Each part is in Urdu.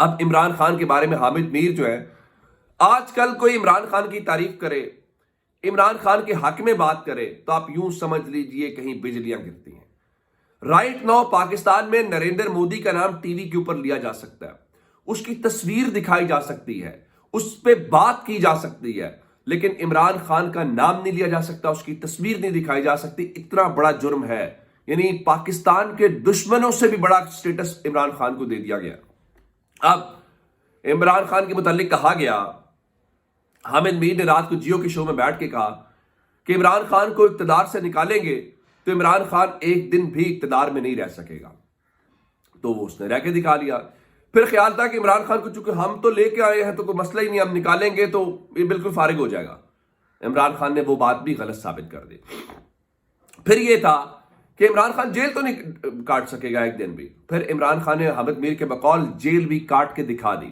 اب عمران خان کے بارے میں حامد میر جو ہے، آج کل کوئی عمران خان کی تعریف کرے، عمران خان کے حق میں بات کرے تو آپ یوں سمجھ لیجئے کہیں بجلیاں گرتی ہیں۔ رائٹ ناؤ پاکستان میں نریندر مودی کا نام ٹی وی کے اوپر لیا جا سکتا ہے، اس کی تصویر دکھائی جا سکتی ہے، اس پہ بات کی جا سکتی ہے، لیکن عمران خان کا نام نہیں لیا جا سکتا، اس کی تصویر نہیں دکھائی جا سکتی۔ اتنا بڑا جرم ہے، یعنی پاکستان کے دشمنوں سے بھی بڑا سٹیٹس عمران خان کو دے دیا گیا۔ اب عمران خان کے متعلق کہا گیا، حامد میر نے رات کو جیو کے شو میں بیٹھ کے کہا کہ عمران خان کو اقتدار سے نکالیں گے تو عمران خان ایک دن بھی اقتدار میں نہیں رہ سکے گا، تو وہ اس نے رہ کے دکھا لیا۔ پھر خیال تھا کہ عمران خان کو چونکہ ہم تو لے کے آئے ہیں تو کوئی مسئلہ ہی نہیں، ہم نکالیں گے تو یہ بالکل فارغ ہو جائے گا۔ عمران خان نے وہ بات بھی غلط ثابت کر دی۔ پھر یہ تھا کہ عمران خان جیل تو نہیں کاٹ سکے گا ایک دن بھی، پھر عمران خان نے حامد میر کے بقول جیل بھی کاٹ کے دکھا دی،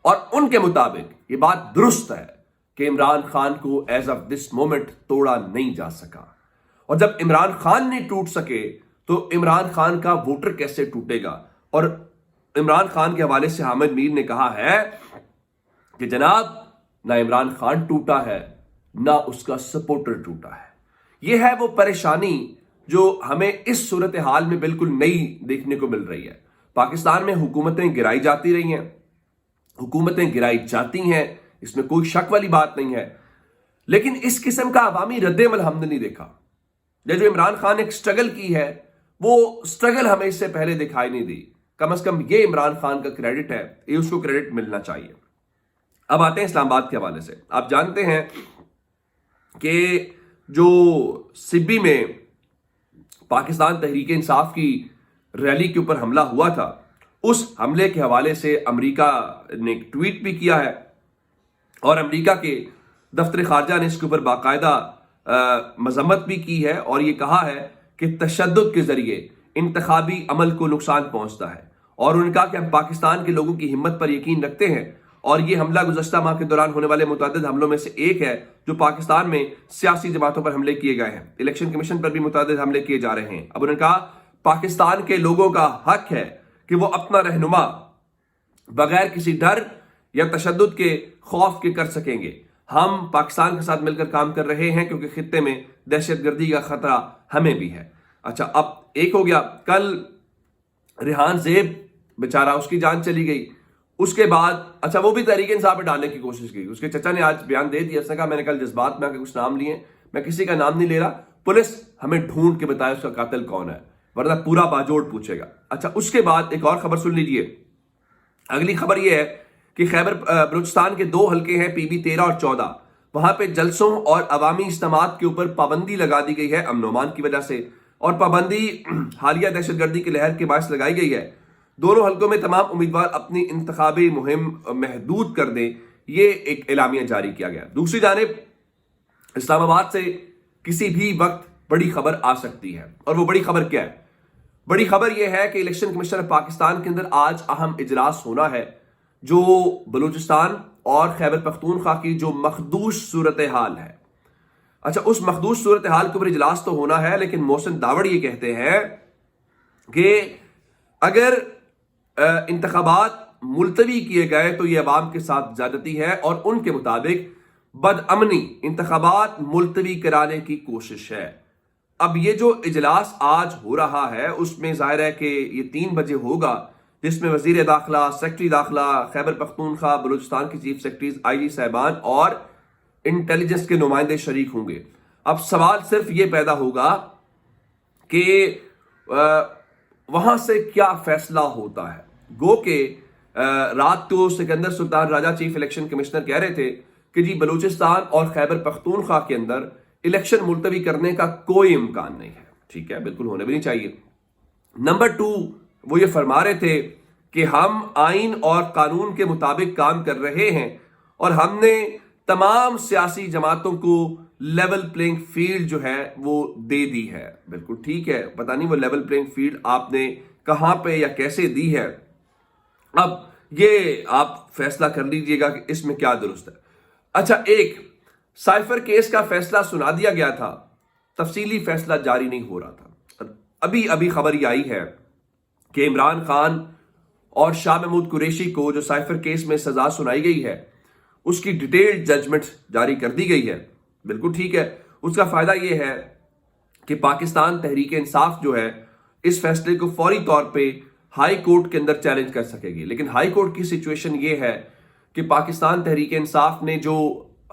اور ان کے مطابق یہ بات درست ہے کہ عمران خان کو ایز آف دس مومنٹ توڑا نہیں جا سکا، اور جب عمران خان نہیں ٹوٹ سکے تو عمران خان کا ووٹر کیسے ٹوٹے گا؟ اور عمران خان کے حوالے سے حامد میر نے کہا ہے کہ جناب نہ عمران خان ٹوٹا ہے نہ اس کا سپورٹر ٹوٹا ہے۔ یہ ہے وہ پریشانی جو ہمیں اس صورتحال میں بالکل نئی دیکھنے کو مل رہی ہے۔ پاکستان میں حکومتیں گرائی جاتی رہی ہیں، حکومتیں گرائی جاتی ہیں، اس میں کوئی شک والی بات نہیں ہے، لیکن اس قسم کا عوامی رد عمل ہم نے نہیں دیکھا۔ یہ جو عمران خان نے ایک سٹرگل کی ہے، وہ سٹرگل ہمیں اس سے پہلے دکھائی نہیں دی۔ کم از کم یہ عمران خان کا کریڈٹ ہے، یہ اس کو کریڈٹ ملنا چاہیے۔ اب آتے ہیں اسلام آباد کے حوالے سے۔ آپ جانتے ہیں کہ جو سبی میں پاکستان تحریک انصاف کی ریلی کے اوپر حملہ ہوا تھا، اس حملے کے حوالے سے امریکہ نے ایک ٹویٹ بھی کیا ہے، اور امریکہ کے دفتر خارجہ نے اس کے اوپر باقاعدہ مذمت بھی کی ہے، اور یہ کہا ہے کہ تشدد کے ذریعے انتخابی عمل کو نقصان پہنچتا ہے، اور انہوں نے کہا کہ ہم پاکستان کے لوگوں کی ہمت پر یقین رکھتے ہیں، اور یہ حملہ گزشتہ ماہ کے دوران ہونے والے متعدد حملوں میں سے ایک ہے جو پاکستان میں سیاسی جماعتوں پر حملے کیے گئے ہیں۔ الیکشن کمیشن پر بھی متعدد حملے کیے جا رہے ہیں۔ اب انہوں نے کہا پاکستان کے لوگوں کا حق ہے کہ وہ اپنا رہنما بغیر کسی ڈر یا تشدد کے خوف کے کر سکیں گے۔ ہم پاکستان کے ساتھ مل کر کام کر رہے ہیں کیونکہ خطے میں دہشت گردی کا خطرہ ہمیں بھی ہے۔ اچھا، اب ایک ہو گیا، کل ریحان زیب بیچارہ اس کی جان چلی گئی، اس کے بعد اچھا وہ بھی تحریک انصاف پہ ڈالنے کی کوشش کی، اس کے چچا نے آج بیان دے دیا، اس نے کہا میں نے کل جذبات میں آ کے کچھ نام لیے، میں کسی کا نام نہیں لے رہا، پولیس ہمیں ڈھونڈ کے بتائے اس کا قاتل کون ہے، ورنہ پورا باجوڑ پوچھے گا۔ اچھا، اس کے بعد ایک اور خبر سن لیجئے۔ اگلی خبر یہ ہے کہ خیبر بلوچستان کے 2 حلقے ہیں، پی بی 13 اور 14، وہاں پہ جلسوں اور عوامی اجتماعات کے اوپر پابندی لگا دی گئی ہے امن و امان کی وجہ سے، اور پابندی حالیہ دہشت گردی کی لہر کے باعث لگائی گئی ہے۔ دونوں حلقوں میں تمام امیدوار اپنی انتخابی مہم محدود کر دیں، یہ ایک اعلامیہ جاری کیا گیا۔ دوسری جانب اسلام آباد سے کسی بھی وقت بڑی خبر آ سکتی ہے، اور وہ بڑی خبر کیا ہے؟ بڑی خبر یہ ہے کہ الیکشن کمیشن آف پاکستان کے اندر آج اہم اجلاس ہونا ہے، جو بلوچستان اور خیبر پختونخوا کی جو مخدوش صورتحال ہے۔ اچھا، اس مخدوش صورتحال کے اوپر اجلاس تو ہونا ہے، لیکن محسن داوڑ یہ کہتے ہیں کہ اگر انتخابات ملتوی کیے گئے تو یہ عوام کے ساتھ زیادتی ہے، اور ان کے مطابق بد امنی انتخابات ملتوی کرانے کی کوشش ہے۔ اب یہ جو اجلاس آج ہو رہا ہے اس میں ظاہر ہے کہ یہ 3 بجے ہوگا، جس میں وزیر داخلہ، سیکرٹری داخلہ خیبر پختونخوا، بلوچستان کی چیف سیکرٹریز، آئی جی صاحبان اور انٹیلیجنس کے نمائندے شریک ہوں گے۔ اب سوال صرف یہ پیدا ہوگا کہ وہاں سے کیا فیصلہ ہوتا ہے۔ گو کہ رات کو سکندر سلطان راجہ چیف الیکشن کمشنر کہہ رہے تھے کہ جی بلوچستان اور خیبر پختونخوا کے اندر الیکشن ملتوی کرنے کا کوئی امکان نہیں ہے۔ ٹھیک ہے، بالکل ہونے بھی نہیں چاہیے۔ نمبر 2، وہ یہ فرما رہے تھے کہ ہم آئین اور قانون کے مطابق کام کر رہے ہیں، اور ہم نے تمام سیاسی جماعتوں کو لیول پلینگ فیلڈ جو ہے وہ دے دی ہے۔ بالکل ٹھیک ہے، پتہ نہیں وہ لیول پلینگ فیلڈ آپ نے کہاں پہ یا کیسے دی ہے، اب یہ آپ فیصلہ کر لیجئے گا کہ اس میں کیا درست ہے۔ اچھا، ایک سائفر کیس کا فیصلہ سنا دیا گیا تھا، تفصیلی فیصلہ جاری نہیں ہو رہا تھا۔ ابھی خبر یہ آئی ہے کہ عمران خان اور شاہ محمود قریشی کو جو سائفر کیس میں سزا سنائی گئی ہے اس کی ڈیٹیلڈ ججمنٹ جاری کر دی گئی ہے، بالکل ٹھیک ہے۔ اس کا فائدہ یہ ہے کہ پاکستان تحریک انصاف جو ہے اس فیصلے کو فوری طور پہ ہائی کورٹ کے اندر چیلنج کر سکے گی، لیکن ہائی کورٹ کی سچویشن یہ ہے کہ پاکستان تحریک انصاف نے جو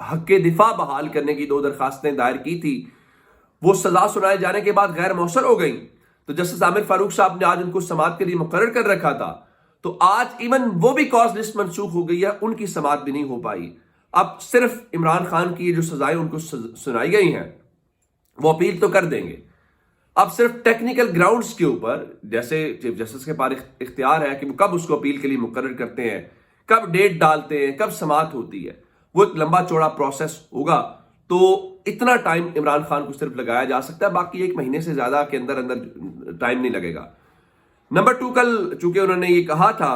حق دفاع بحال کرنے کی 2 درخواستیں دائر کی تھی وہ سزا سنائے جانے کے بعد غیر مؤثر ہو گئیں، تو جسٹس عامر فاروق صاحب نے آج ان کو سماعت کے لیے مقرر کر رکھا تھا، تو آج ایون وہ بھی کاز لسٹ منسوخ ہو گئی ہے، ان کی سماعت بھی نہیں ہو پائی۔ اب صرف عمران خان کی جو سزائیں ان کو سنائی گئی ہیں وہ اپیل تو کر دیں گے، اب صرف ٹیکنیکل گراؤنڈز کے اوپر جیسے چیف جسٹس کے پاس اختیار ہے کہ وہ کب اس کو اپیل کے لیے مقرر کرتے ہیں، کب ڈیٹ ڈالتے ہیں، کب سماعت ہوتی ہے، وہ ایک لمبا چوڑا پروسیس ہوگا، تو اتنا ٹائم عمران خان کو صرف لگایا جا سکتا ہے، باقی 1 مہینے سے زیادہ کے اندر ٹائم نہیں لگے گا۔ نمبر 2، کل چونکہ انہوں نے یہ کہا تھا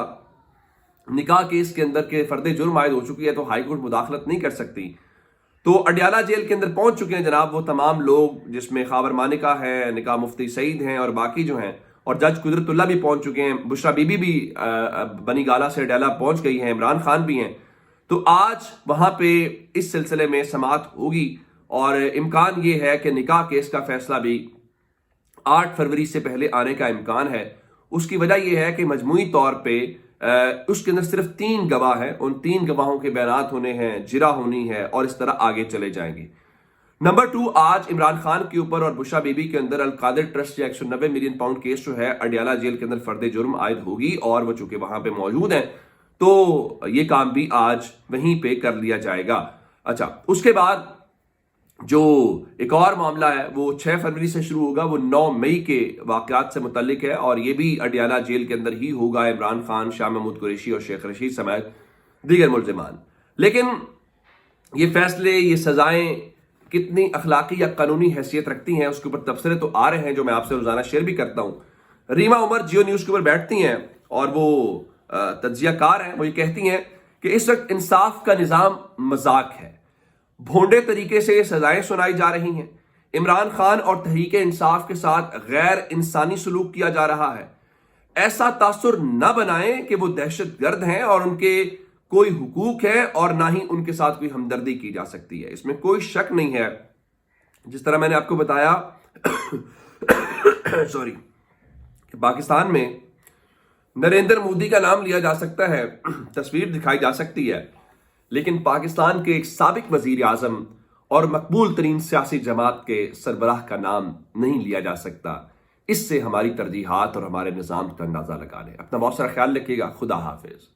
نکاح کیس کے اندر کہ فرد جرم عائد ہو چکی ہے تو ہائی کورٹ مداخلت نہیں کر سکتی، تو اڈیالہ جیل کے اندر پہنچ چکے ہیں جناب وہ تمام لوگ، جس میں خاور مانکا ہے، نکاح مفتی سعید ہیں اور باقی جو ہیں، اور جج قدرت اللہ بھی پہنچ چکے ہیں، بشرا بی بی بھی بنی گالہ سے اڈیالہ پہنچ گئی ہیں، عمران خان بھی ہیں، تو آج وہاں پہ اس سلسلے میں سماعت ہوگی اور امکان یہ ہے کہ نکاح کیس کا فیصلہ بھی 8 فروری سے پہلے آنے کا امکان ہے۔ اس کی وجہ یہ ہے کہ مجموعی طور پہ اس کے اندر صرف 3 گواہ ہیں، ان 3 گواہوں کے بیانات ہونے ہیں، جرا ہونی ہے اور اس طرح آگے چلے جائیں گے۔ نمبر 2، آج عمران خان کے اوپر اور بشرا بی بی کے اندر القادر ٹرسٹ یا 190 ملین پاؤنڈ کیس جو ہے اڈیالہ جیل کے اندر فرد جرم عائد ہوگی، اور وہ چونکہ وہاں پہ موجود ہیں تو یہ کام بھی آج وہیں پہ کر لیا جائے گا۔ اچھا، اس کے بعد جو ایک اور معاملہ ہے وہ 6 فروری سے شروع ہوگا، وہ 9 مئی کے واقعات سے متعلق ہے، اور یہ بھی اڈیالہ جیل کے اندر ہی ہوگا، عمران خان، شاہ محمود قریشی اور شیخ رشید سمیت دیگر ملزمان۔ لیکن یہ فیصلے، یہ سزائیں کتنی اخلاقی یا قانونی حیثیت رکھتی ہیں اس کے اوپر تبصرے تو آ رہے ہیں جو میں آپ سے روزانہ شیئر بھی کرتا ہوں۔ ریما عمر جیو نیوز کے اوپر بیٹھتی ہیں اور وہ تجزیہ کار ہیں، وہ یہ کہتی ہیں کہ اس وقت انصاف کا نظام مذاق ہے، بھونڈے طریقے سے سزائیں سنائی جا رہی ہیں، عمران خان اور تحریک انصاف کے ساتھ غیر انسانی سلوک کیا جا رہا ہے، ایسا تاثر نہ بنائیں کہ وہ دہشت گرد ہیں اور ان کے کوئی حقوق ہے اور نہ ہی ان کے ساتھ کوئی ہمدردی کی جا سکتی ہے، اس میں کوئی شک نہیں ہے۔ جس طرح میں نے آپ کو بتایا سوری کہ پاکستان میں نریندر مودی کا نام لیا جا سکتا ہے، تصویر دکھائی جا سکتی ہے، لیکن پاکستان کے ایک سابق وزیر اعظم اور مقبول ترین سیاسی جماعت کے سربراہ کا نام نہیں لیا جا سکتا۔ اس سے ہماری ترجیحات اور ہمارے نظام کا اندازہ لگا لیں۔ اپنا بہت سارا خیال رکھیے گا۔ خدا حافظ۔